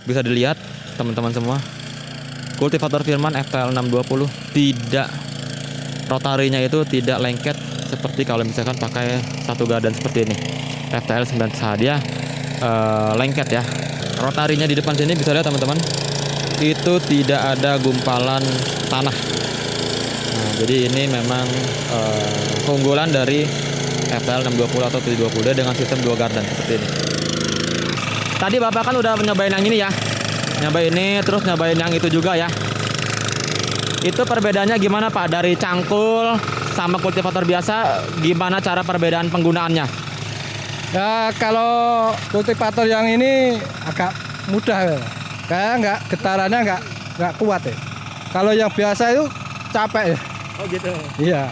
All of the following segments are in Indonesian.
bisa dilihat teman-teman semua, kultivator Firman FTL 620 tidak, rotarinya itu tidak lengket seperti kalau misalkan pakai satu gardan seperti ini. FTL 9 dia lengket ya. Rotarinya di depan sini bisa lihat teman-teman, itu tidak ada gumpalan tanah. Nah, jadi ini memang keunggulan dari FTL 620 atau 720 dengan sistem 2 gardan seperti ini. Tadi Bapak kan udah nyobain yang ini ya. Nyobain ini, terus nyobain yang itu juga ya. Itu perbedaannya gimana Pak? Dari cangkul sama kultivator biasa, gimana cara perbedaan penggunaannya? Ya kalau kultivator yang ini agak mudah ya. Kayak nggak getarannya nggak kuat ya. Kalau yang biasa itu capek ya. Oh gitu. Iya.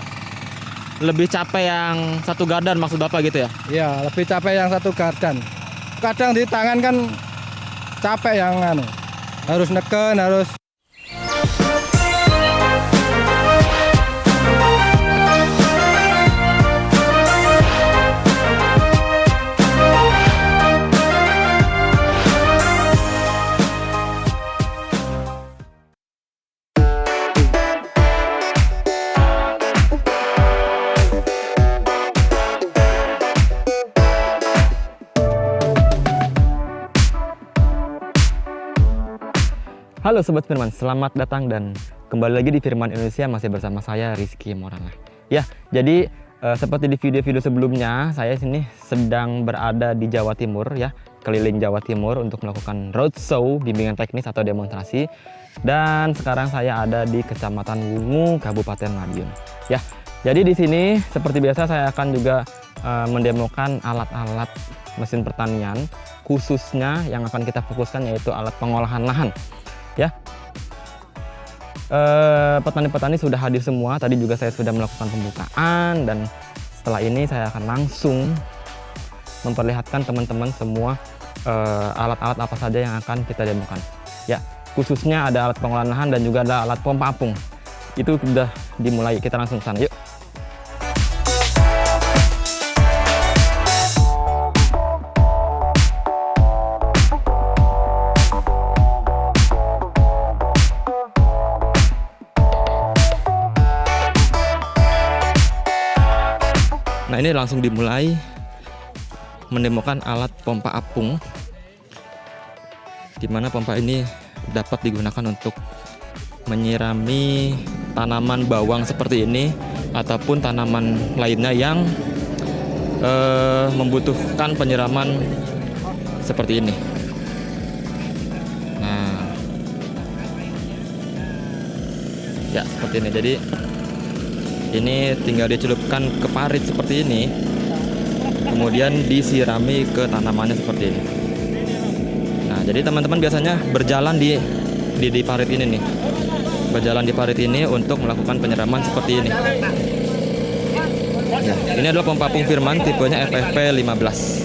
Lebih capek yang satu gardan maksud Bapak gitu ya? Iya, lebih capek yang satu gardan. Kadang di tangan kan capek yang harus neken, harus. Halo Sobat Firman, selamat datang dan kembali lagi di Firman Indonesia, masih bersama saya Rizky Morana. Ya, jadi seperti di video-video sebelumnya, saya sini sedang berada di Jawa Timur ya, keliling Jawa Timur untuk melakukan roadshow, bimbingan teknis atau demonstrasi. Dan sekarang saya ada di Kecamatan Wungu, Kabupaten Madiun. Ya, jadi di sini seperti biasa saya akan juga mendemokan alat-alat mesin pertanian, khususnya yang akan kita fokuskan yaitu alat pengolahan lahan. Ya, petani-petani sudah hadir semua. Tadi juga saya sudah melakukan pembukaan, dan setelah ini saya akan langsung memperlihatkan teman-teman semua alat-alat apa saja yang akan kita demokan. Ya, khususnya ada alat pengolahan lahan dan juga ada alat pompa apung. Itu sudah dimulai, kita langsung ke sana. Yuk. Nah, ini langsung dimulai mendemokan alat pompa apung, di mana pompa ini dapat digunakan untuk menyirami tanaman bawang seperti ini ataupun tanaman lainnya yang membutuhkan penyiraman seperti ini. Nah, ya seperti ini. Jadi ini tinggal dicelupkan ke parit seperti ini, kemudian disirami ke tanamannya seperti ini. Nah, jadi teman-teman biasanya berjalan di parit ini nih, berjalan di parit ini untuk melakukan penyiraman seperti ini. Ya, ini adalah pompa apung Firman tipenya FFP 15.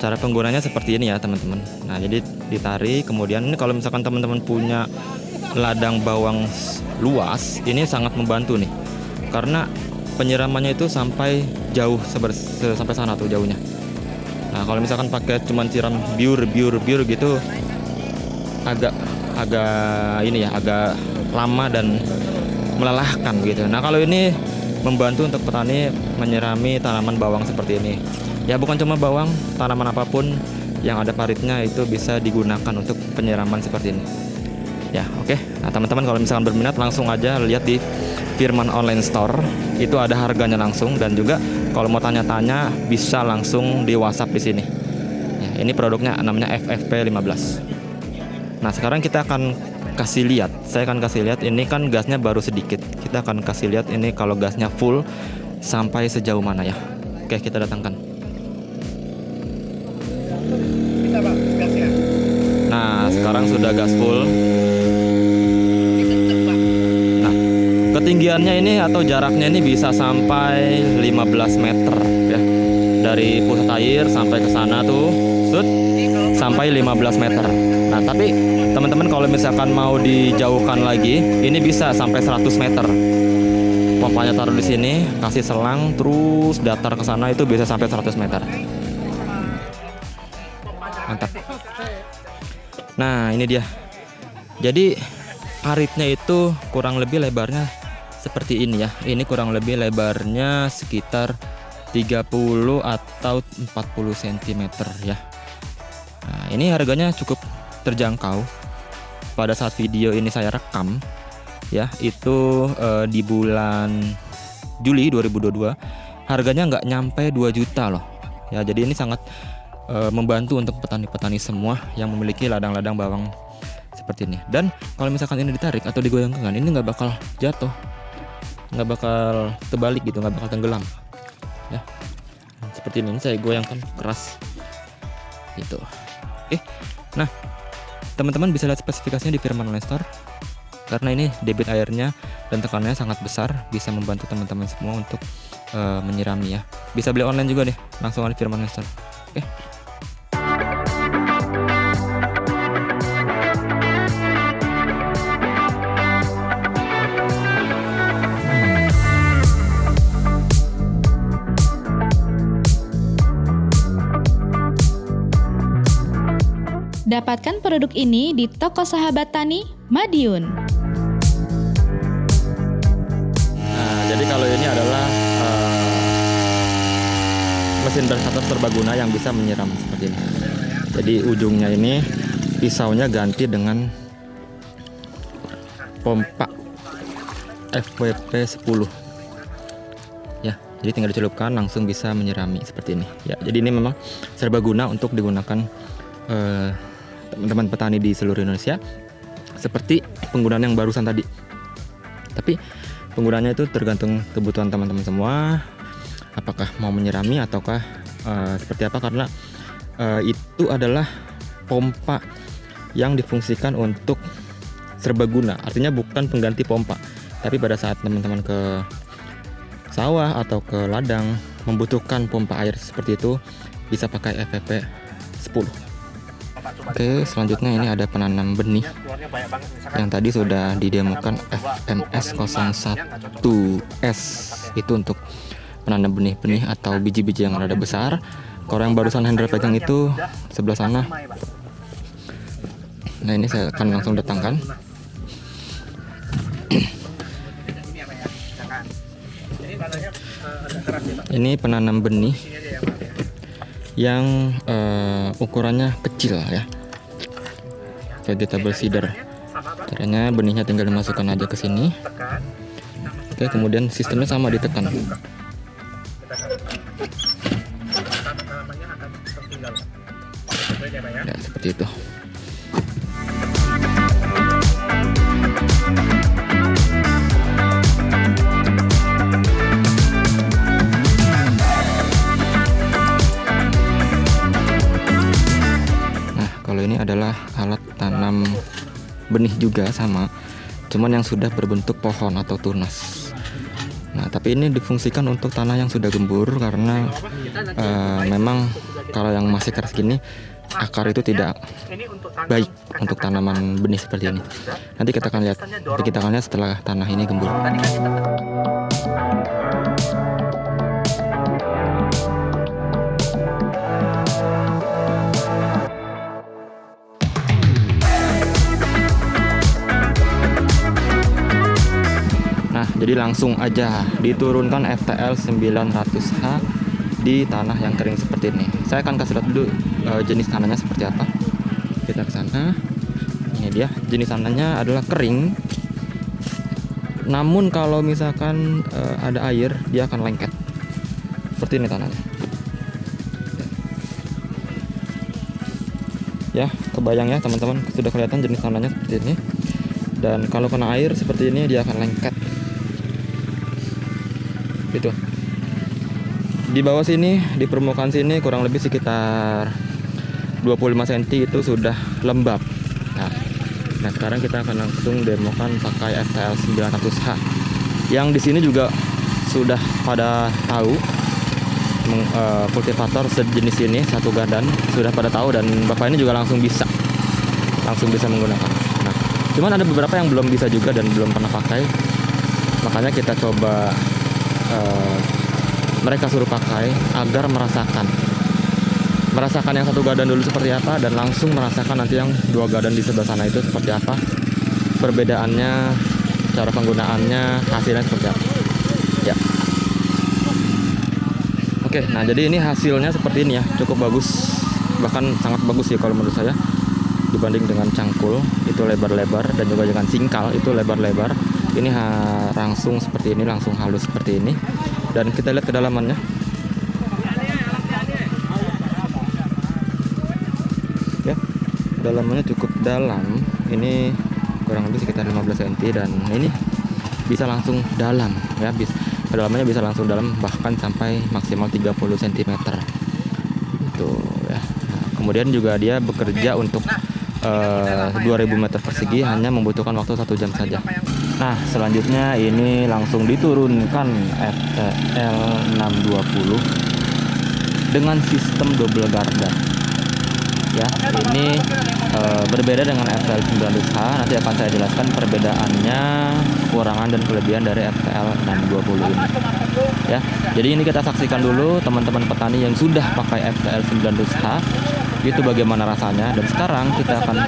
Cara penggunanya seperti ini ya teman-teman. Nah, jadi ditarik, kemudian ini kalau misalkan teman-teman punya ladang bawang luas, ini sangat membantu nih, karena penyiramannya itu sampai jauh, sampai sana tuh jauhnya. Nah, kalau misalkan pakai cuman siram biur gitu, agak ini ya, agak lama dan melelahkan gitu. Nah, kalau ini membantu untuk petani menyirami tanaman bawang seperti ini. Ya, bukan cuma bawang, tanaman apapun yang ada paritnya itu bisa digunakan untuk penyiraman seperti ini. Ya, oke. Nah, teman-teman kalau misalkan berminat langsung aja lihat di Firman Online Store. Itu ada harganya langsung, dan juga kalau mau tanya-tanya bisa langsung di WhatsApp di sini. Ya, ini produknya namanya FFP 15. Nah, sekarang kita akan kasih lihat. Saya akan kasih lihat, ini kan gasnya baru sedikit. Kita akan kasih lihat ini kalau gasnya full sampai sejauh mana ya. Oke, kita datangkan. Nah, sekarang sudah gas full. Nah, ketinggiannya ini atau jaraknya ini bisa sampai 15 meter ya. dari pusat air sampai ke sana tuh, sud, sampai 15 meter. Nah, tapi teman-teman kalau misalkan mau dijauhkan lagi, ini bisa sampai 100 meter. Pompanya taruh di sini, kasih selang, terus datar ke sana itu bisa sampai 100 meter. Mantap. Nah, ini dia. Jadi paritnya itu kurang lebih lebarnya seperti ini ya. Ini kurang lebih lebarnya sekitar 30 atau 40 cm ya. Nah, ini harganya cukup terjangkau. Pada saat video ini saya rekam ya, itu di bulan Juli 2022, harganya nggak nyampe 2 juta loh. Ya, jadi ini sangat membantu untuk petani-petani semua yang memiliki ladang-ladang bawang seperti ini. Dan kalau misalkan ini ditarik atau digoyangkan, ini nggak bakal jatuh, nggak bakal terbalik gitu, nggak bakal tenggelam ya. Seperti ini saya goyangkan keras gitu. Nah teman-teman bisa lihat spesifikasinya di Firman Online Store, karena ini debit airnya dan tekanannya sangat besar, bisa membantu teman-teman semua untuk menyirami ya. Bisa beli online juga deh, langsung di Firman Online Store. Dapatkan produk ini di toko Sahabat Tani Madiun. Nah, jadi kalau ini adalah mesin berstator serbaguna yang bisa menyiram seperti ini. Jadi ujungnya ini pisaunya ganti dengan pompa FWP 10 ya. Jadi tinggal dicelupkan langsung bisa menyirami seperti ini ya. Jadi ini memang serbaguna untuk digunakan teman-teman petani di seluruh Indonesia, seperti penggunaan yang barusan tadi. Tapi penggunaannya itu tergantung kebutuhan teman-teman semua, apakah mau menyirami ataukah seperti apa, karena itu adalah pompa yang difungsikan untuk serbaguna, artinya bukan pengganti pompa. Tapi pada saat teman-teman ke sawah atau ke ladang membutuhkan pompa air seperti itu, bisa pakai FWP 10. Oke, selanjutnya ini ada penanam benih yang tadi sudah didemokan, FMS 01S. Itu untuk penanam benih-benih atau biji-biji yang rada besar. Kalau yang barusan Hendra pegang itu sebelah sana. Nah, ini saya akan langsung datangkan. Ini penanam benih yang ukurannya kecil ya, vegetable seeder. Caranya benihnya tinggal dimasukkan aja ke sini. Oke, kemudian sistemnya sama, ditekan. Ya, seperti itu. Ini adalah alat tanam benih juga sama, cuman yang sudah berbentuk pohon atau tunas. Nah, tapi ini difungsikan untuk tanah yang sudah gembur, karena memang kalau yang masih keras gini, akar itu tidak baik untuk tanaman benih seperti ini. Nanti kita akan lihat setelah tanah ini gembur. Jadi langsung aja diturunkan FTL 900H di tanah yang kering seperti ini. Saya akan kasih lihat dulu jenis tanahnya seperti apa. Kita ke sana. Ini dia, jenis tanahnya adalah kering. Namun kalau misalkan ada air, dia akan lengket. Seperti ini tanahnya. Ya, kebayang ya teman-teman, sudah kelihatan jenis tanahnya seperti ini. Dan kalau kena air seperti ini, dia akan lengket. Gitu. Di bawah sini, di permukaan sini kurang lebih sekitar 25 cm itu sudah lembab. Nah, sekarang kita akan langsung demokan pakai FTL 900H. Yang di sini juga sudah pada tahu kultivator sejenis ini, satu gardan, sudah pada tahu, dan Bapak ini juga langsung bisa menggunakan. Nah, cuman ada beberapa yang belum bisa juga dan belum pernah pakai. Makanya kita coba mereka suruh pakai agar merasakan yang satu gardan dulu seperti apa, dan langsung merasakan nanti yang 2 gardan di sebelah sana itu seperti apa, perbedaannya, cara penggunaannya, hasilnya seperti apa. Ya. Oke, nah jadi ini hasilnya seperti ini ya, cukup bagus, bahkan sangat bagus sih kalau menurut saya dibanding dengan cangkul itu lebar-lebar, dan juga dengan singkal itu lebar-lebar. Ini langsung seperti ini, langsung halus seperti ini, dan kita lihat kedalamannya. Ya, kedalamannya cukup dalam. Ini kurang lebih sekitar 15 cm, dan ini bisa langsung dalam ya, kedalamannya bisa langsung dalam, bahkan sampai maksimal 30 cm itu ya. Nah, kemudian juga dia bekerja untuk 2000 meter persegi hanya membutuhkan waktu 1 jam saja. Nah, selanjutnya ini langsung diturunkan FTL 620 dengan sistem double gardan. Ya, ini berbeda dengan FTL 900H. Nanti akan saya jelaskan perbedaannya, kekurangan dan kelebihan dari FTL 620 ini. Ya, jadi ini kita saksikan dulu teman-teman petani yang sudah pakai FTL 900H itu bagaimana rasanya, dan sekarang kita akan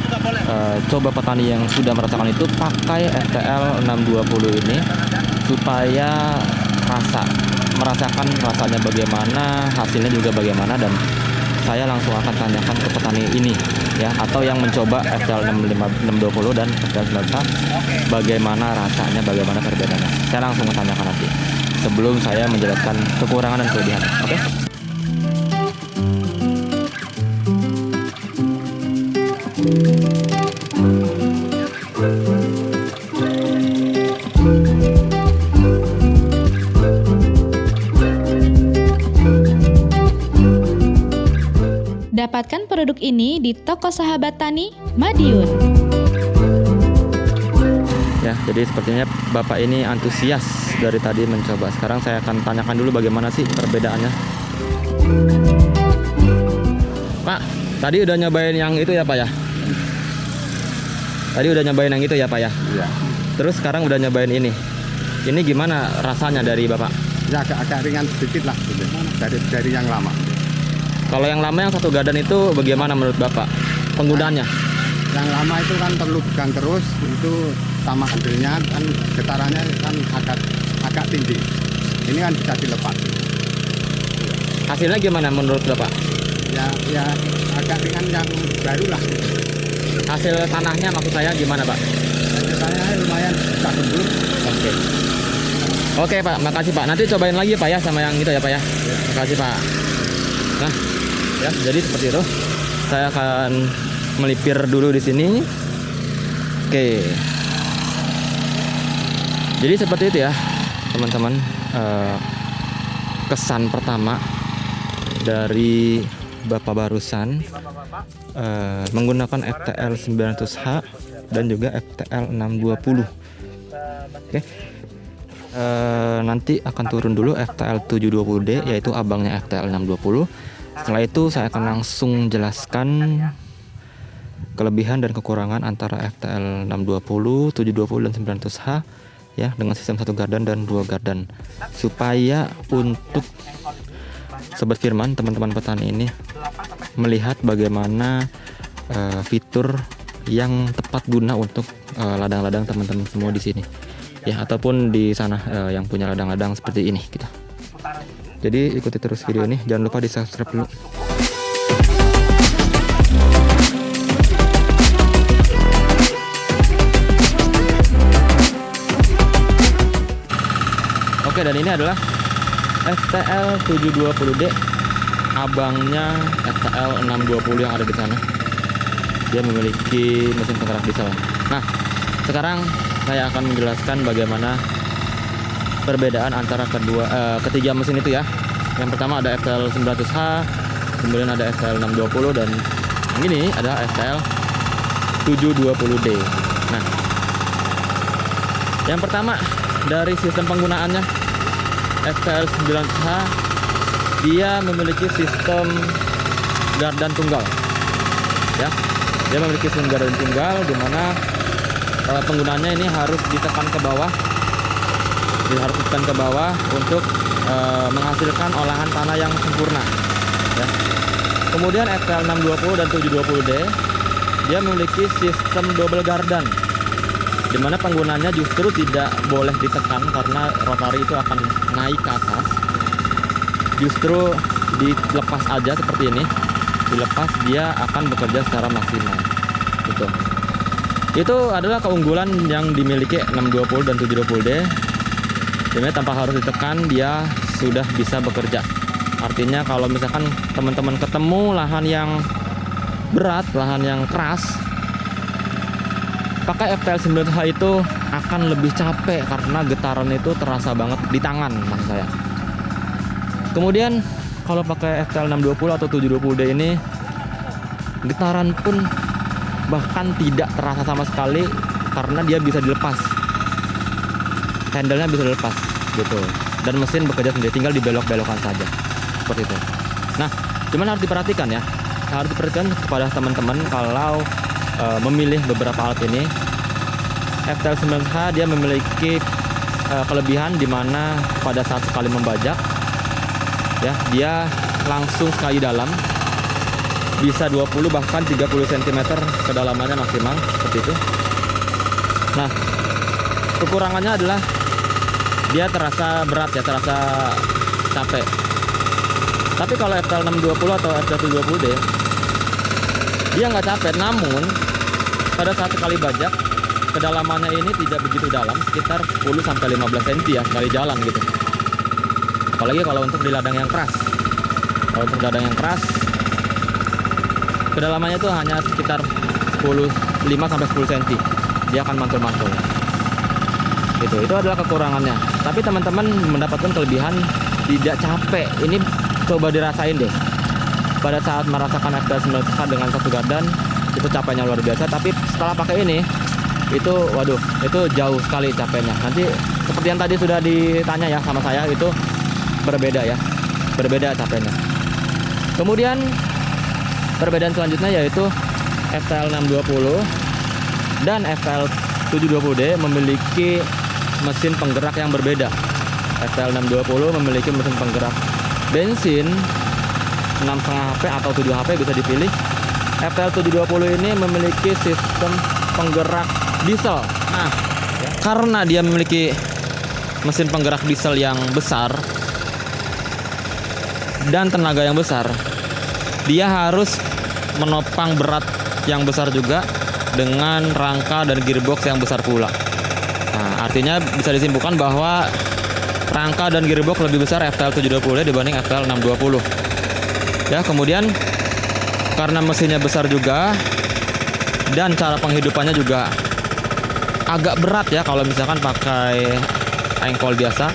coba petani yang sudah merasakan itu pakai FTL 620 ini supaya merasakan rasanya bagaimana, hasilnya juga bagaimana, dan saya langsung akan tanyakan ke petani ini ya, atau yang mencoba FTL 620 dan FTL 900 bagaimana rasanya, bagaimana perbedaannya. Saya langsung tanyakan nanti sebelum saya menjelaskan kekurangan dan kelebihan. Oke? Dapatkan produk ini di toko Sahabat Tani, Madiun. Ya, jadi sepertinya Bapak ini antusias dari tadi mencoba. Sekarang saya akan tanyakan dulu bagaimana sih perbedaannya. Pak, tadi udah nyobain yang itu ya Pak ya? Tadi udah nyobain yang itu ya Pak ya? Iya. Terus sekarang udah nyobain ini. Ini gimana rasanya dari Bapak? Ya agak ringan sedikit lah gitu, dari yang lama. Kalau yang lama yang satu gardan itu bagaimana menurut Bapak penggunaannya? Yang lama itu kan perlu pegang terus, itu sama ambilnya kan getarannya kan agak tinggi. Ini kan bisa dilepas. Hasilnya gimana menurut Bapak? Ya agak ringan yang baru lah. Hasil tanahnya maksud saya gimana Pak? Getarannya lumayan bisa gembur. Oke Pak, makasih Pak. Nanti cobain lagi Pak ya sama yang itu ya Pak ya. Makasih Pak. Nah, ya jadi seperti itu. Saya akan melipir dulu di sini. Oke. Jadi seperti itu ya, teman-teman. Kesan pertama dari Bapak barusan menggunakan FTL 900H dan juga FTL 620. Oke. Nanti akan turun dulu FTL 720D, yaitu abangnya FTL 620. Setelah itu saya akan langsung jelaskan kelebihan dan kekurangan antara FTL 620, 720 dan 900H ya, dengan sistem satu gardan dan 2 gardan, supaya untuk Sobat Firman, teman-teman petani ini melihat bagaimana fitur yang tepat guna untuk ladang-ladang teman-teman semua di sini ya, ataupun di sana yang punya ladang-ladang seperti ini gitu. Jadi ikuti terus video ini, jangan lupa di subscribe dulu. Oke, dan ini adalah FTL 720D, abangnya FTL 620 yang ada di sana. Dia memiliki mesin penggerak diesel. Nah, sekarang saya akan menjelaskan bagaimana perbedaan antara ketiga mesin itu ya. Yang pertama ada FTL 900H, kemudian ada FTL 620, dan yang ini adalah FTL 720D. Nah, yang pertama dari sistem penggunaannya, FTL 900H dia memiliki sistem gardan tunggal. Ya, dia memiliki sistem gardan tunggal di mana penggunaannya ini harus ditekan ke bawah, untuk menghasilkan olahan tanah yang sempurna. Ya. Kemudian FTL 620 dan 720D dia memiliki sistem double gardan, di mana penggunaannya justru tidak boleh ditekan karena rotari itu akan naik ke atas. Justru dilepas aja seperti ini, dilepas dia akan bekerja secara maksimal. Gitu. Itu adalah keunggulan yang dimiliki 620 dan 720D. Dimana tanpa harus ditekan dia sudah bisa bekerja. Artinya kalau misalkan teman-teman ketemu lahan yang berat, lahan yang keras, pakai FTL 9H itu akan lebih capek karena getaran itu terasa banget di tangan, maksud saya. Kemudian kalau pakai FTL 620 atau 720D ini, getaran pun bahkan tidak terasa sama sekali karena dia bisa dilepas. Handle-nya bisa dilepas gitu. Dan mesin bekerja sendiri, tinggal dibelok-belokkan saja. Seperti itu. Nah, cuman harus diperhatikan ya. Harus diperhatikan kepada teman-teman kalau memilih beberapa alat ini. FTL 9H dia memiliki kelebihan di mana pada saat sekali membajak ya, dia langsung sekali dalam, bisa 20 bahkan 30 cm kedalamannya maksimal seperti itu. Nah, kekurangannya adalah dia terasa berat ya, terasa capek. Tapi kalau FTL 620 atau FTL 720D dia nggak capek, namun pada saat sekali bajak kedalamannya ini tidak begitu dalam, sekitar 10-15 cm ya sekali jalan gitu. Apalagi kalau untuk di ladang yang keras. Kalau untuk ladang yang keras kedalamannya itu hanya sekitar 5-10 cm. Dia akan mantul-mantul. Itu adalah kekurangannya. Tapi teman-teman mendapatkan kelebihan tidak capek. Ini coba dirasain deh. Pada saat merasakan FTL 9H dengan satu gardan itu capeknya luar biasa. Tapi setelah pakai ini, itu waduh, itu jauh sekali capeknya. Nanti seperti yang tadi sudah ditanya ya sama saya, itu berbeda ya, berbeda capeknya. Kemudian perbedaan selanjutnya yaitu FTL 620 dan FTL 720D memiliki mesin penggerak yang berbeda. FTL 620 memiliki mesin penggerak bensin 6,5 HP atau 7 HP bisa dipilih. FTL 720 ini memiliki sistem penggerak diesel. Nah, karena dia memiliki mesin penggerak diesel yang besar dan tenaga yang besar, dia harus menopang berat yang besar juga dengan rangka dan gearbox yang besar pula. Nah, artinya bisa disimpulkan bahwa rangka dan gearbox lebih besar FTL 720 dibanding FTL 620. Ya, kemudian karena mesinnya besar juga dan cara penghidupannya juga agak berat ya kalau misalkan pakai engkol biasa.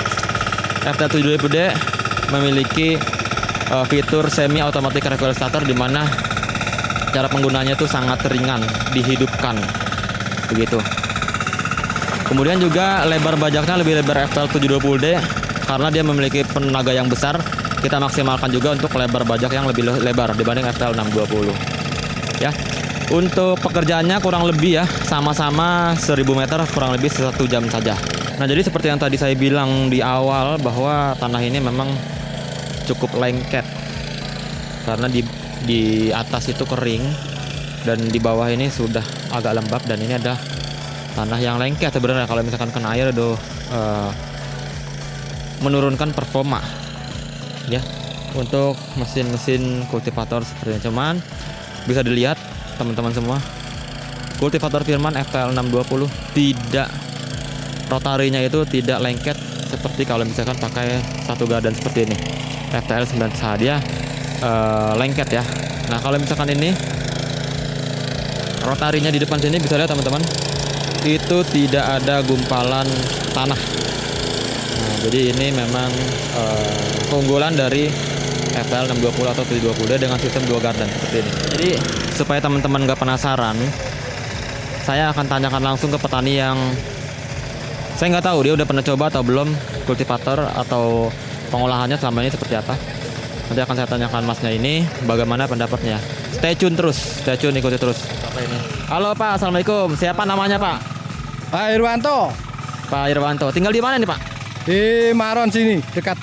FTL 720D memiliki fitur semi automatic recoil starter di mana cara penggunaannya itu sangat ringan, dihidupkan begitu. Kemudian juga lebar bajaknya lebih lebar FTL 720D karena dia memiliki tenaga yang besar. Kita maksimalkan juga untuk lebar bajak yang lebih lebar dibanding FTL 620 ya. Untuk pekerjaannya kurang lebih ya sama-sama 1000 meter, kurang lebih 1 jam saja. Nah, jadi seperti yang tadi saya bilang di awal bahwa tanah ini memang cukup lengket karena di atas itu kering dan di bawah ini sudah agak lembab, dan ini ada tanah yang lengket sebenarnya. Kalau misalkan kena air itu menurunkan performa ya untuk mesin-mesin kultivator seperti ini. Cuman bisa dilihat teman-teman semua, kultivator Firman FTL 620 tidak, rotarinya itu tidak lengket seperti kalau misalkan pakai satu gardan seperti ini. FTL 9H dia lengket ya. Nah, kalau misalkan ini rotarinya di depan sini bisa lihat teman-teman, itu tidak ada gumpalan tanah. Nah, jadi ini memang keunggulan dari FTL 620 atau 720D dengan sistem dua gardan seperti ini. Jadi supaya teman-teman nggak penasaran, saya akan tanyakan langsung ke petani yang saya nggak tahu dia udah pernah coba atau belum kultivator atau pengolahannya selama ini seperti apa. Nanti akan saya tanyakan masnya ini bagaimana pendapatnya. Stay tune ikuti terus. Bapak ini. Halo Pak, assalamualaikum. Siapa namanya Pak? Pak Irwanto Pak Irwanto. Tinggal di mana nih Pak? di Maron sini, dekat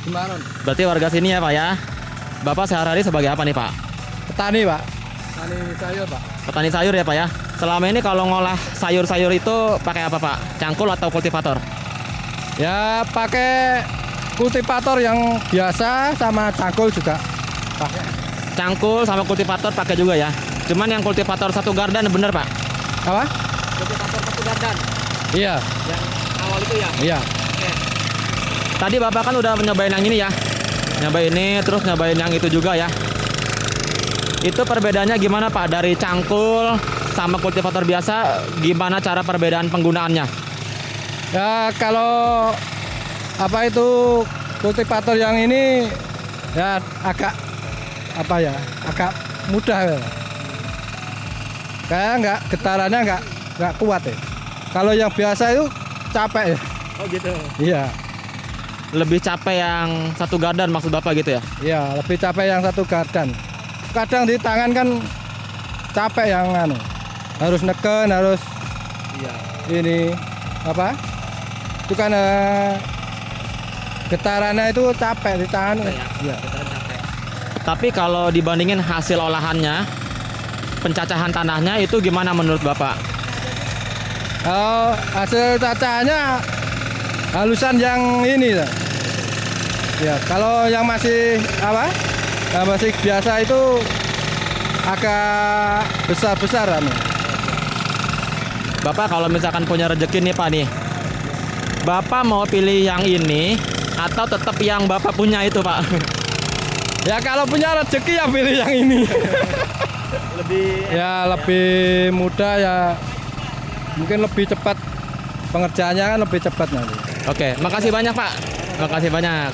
di Maron. Berarti warga sini ya Pak ya. Bapak sehari-hari sebagai apa nih Pak? Petani Pak, petani sayur Pak. Petani sayur ya Pak ya. Selama ini kalau ngolah sayur-sayur itu pakai apa Pak? Cangkul atau kultivator? Ya pakai kultivator yang biasa sama cangkul juga pakai. Cangkul sama kultivator pakai juga ya. Cuman yang kultivator satu gardan bener Pak? Apa? Kultivator satu gardan. Iya, Yang awal itu ya? iya. Oke. Tadi Bapak kan udah nyobain yang ini ya. Nyobain ini terus nyobain yang itu juga ya. Itu perbedaannya gimana Pak? Dari cangkul sama kultivator biasa, gimana cara perbedaan penggunaannya? Ya kalau apa itu kultivator yang ini ya agak apa ya, agak mudah ya. Kayak nggak getarannya nggak kuat ya. Kalau yang biasa itu capek ya. Oh gitu. Iya, Lebih capek yang satu gardan maksud Bapak gitu ya? iya lebih capek yang satu gardan. Kadang di tangan kan capek yang anu, harus neken, harus ini apa? Itu kan getarannya itu capek di tangan. Iya. Tapi kalau dibandingin hasil olahannya, pencacahan tanahnya itu gimana menurut Bapak? Hasil cacahannya halusan yang ini ya. Kalau yang masih apa? Yang masih biasa itu agak besar-besar anu. Bapak kalau misalkan punya rezeki nih Pak nih, Bapak mau pilih yang ini atau tetap yang Bapak punya itu Pak? Ya kalau punya rezeki ya pilih yang ini. Ya lebih mudah ya, mungkin lebih cepat pengerjaannya kan lebih cepat nanti. Oke, makasih banyak Pak. Makasih banyak.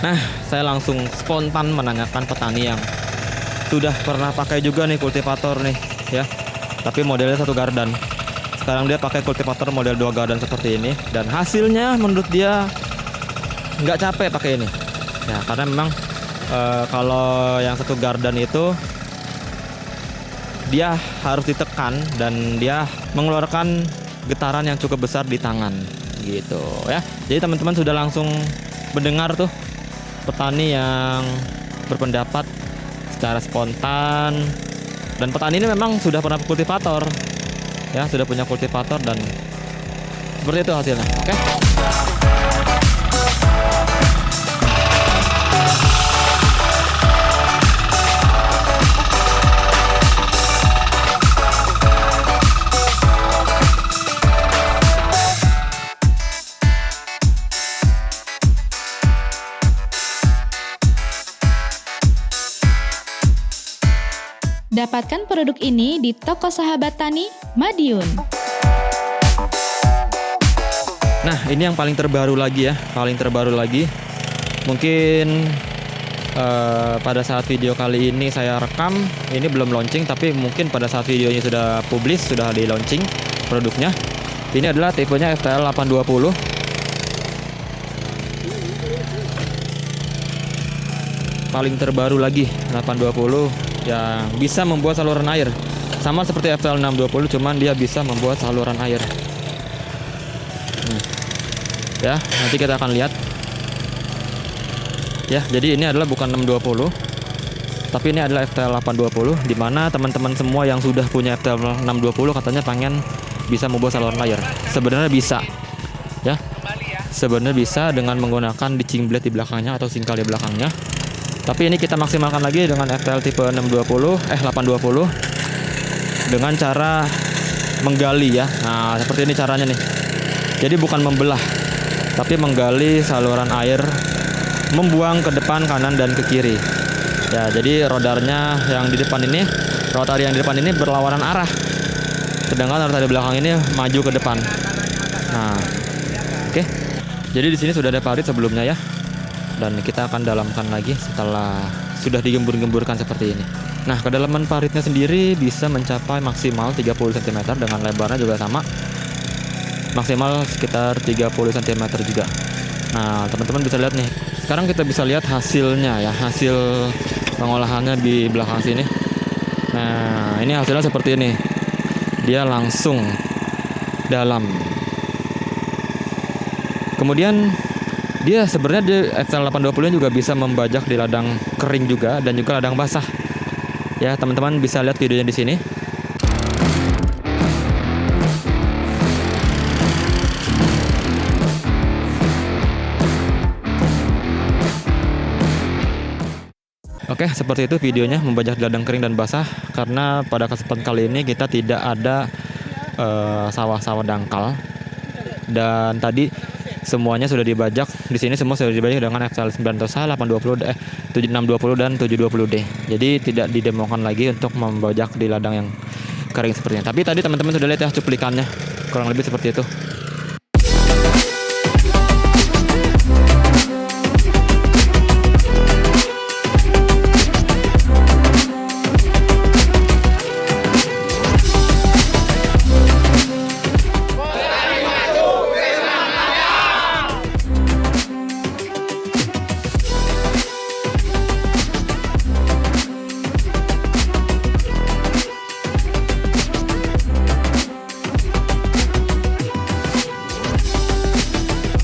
Nah, saya langsung spontan menanyakan petani yang sudah pernah pakai juga nih kultivator nih, ya. Tapi modelnya satu gardan. Sekarang dia pakai kultivator model 2 gardan seperti ini dan hasilnya menurut dia nggak capek pakai ini. Ya, karena memang kalau yang satu gardan itu dia harus ditekan dan dia mengeluarkan getaran yang cukup besar di tangan gitu ya. Jadi teman-teman sudah langsung mendengar tuh petani yang berpendapat secara spontan, dan petani ini memang sudah pernah kultivator ya, sudah punya kultivator dan seperti itu hasilnya. Oke. Dapatkan produk ini di toko Sahabat Tani, Madiun. Nah, ini yang paling terbaru lagi ya, paling terbaru lagi. Mungkin pada saat video kali ini saya rekam, ini belum launching, tapi mungkin pada saat videonya sudah publish, sudah di launching produknya. Ini adalah tipenya FTL 820. Paling terbaru lagi 820 yang bisa membuat saluran air. Sama seperti FTL 620, cuman dia bisa membuat saluran air. Ya, nanti kita akan lihat. Ya, jadi ini adalah bukan 620, tapi ini adalah FTL 820, di mana teman-teman semua yang sudah punya FTL 620 katanya pengen bisa membuat saluran air. Sebenarnya bisa. Ya. Sebenarnya bisa dengan menggunakan ditching blade di belakangnya atau singkal di belakangnya. Tapi ini kita maksimalkan lagi dengan FTL tipe 820 dengan cara menggali ya. Nah, seperti ini caranya nih. Jadi bukan membelah, tapi menggali saluran air, membuang ke depan, kanan dan ke kiri. Ya, jadi rodarnya yang di depan ini, rotari yang di depan ini berlawanan arah. Sedangkan rotari belakang ini maju ke depan. Nah, oke. Jadi di sini sudah ada parit sebelumnya ya. Dan kita akan dalamkan lagi setelah sudah digembur-gemburkan seperti ini. Nah, kedalaman paritnya sendiri bisa mencapai maksimal 30 cm dengan lebarnya juga sama. Maksimal sekitar 30 cm juga. Nah, teman-teman bisa lihat nih. Sekarang kita bisa lihat hasilnya ya, hasil pengolahannya di belakang sini. Nah, ini hasilnya seperti ini. Dia langsung dalam. Kemudian dia sebenarnya di FTL820 juga bisa membajak di ladang kering juga dan juga ladang basah. Ya, teman-teman bisa lihat videonya di sini. Oke, seperti itu videonya membajak di ladang kering dan basah. Karena pada kesempatan kali ini kita tidak ada sawah-sawah dangkal. Dan tadi semuanya sudah dibajak. Di sini semua sudah dibajak dengan FTL 820, 7620 dan 720D. Jadi tidak didemokan lagi untuk membajak di ladang yang kering seperti ini. Tapi tadi teman-teman sudah lihat ya cuplikannya. Kurang lebih seperti itu.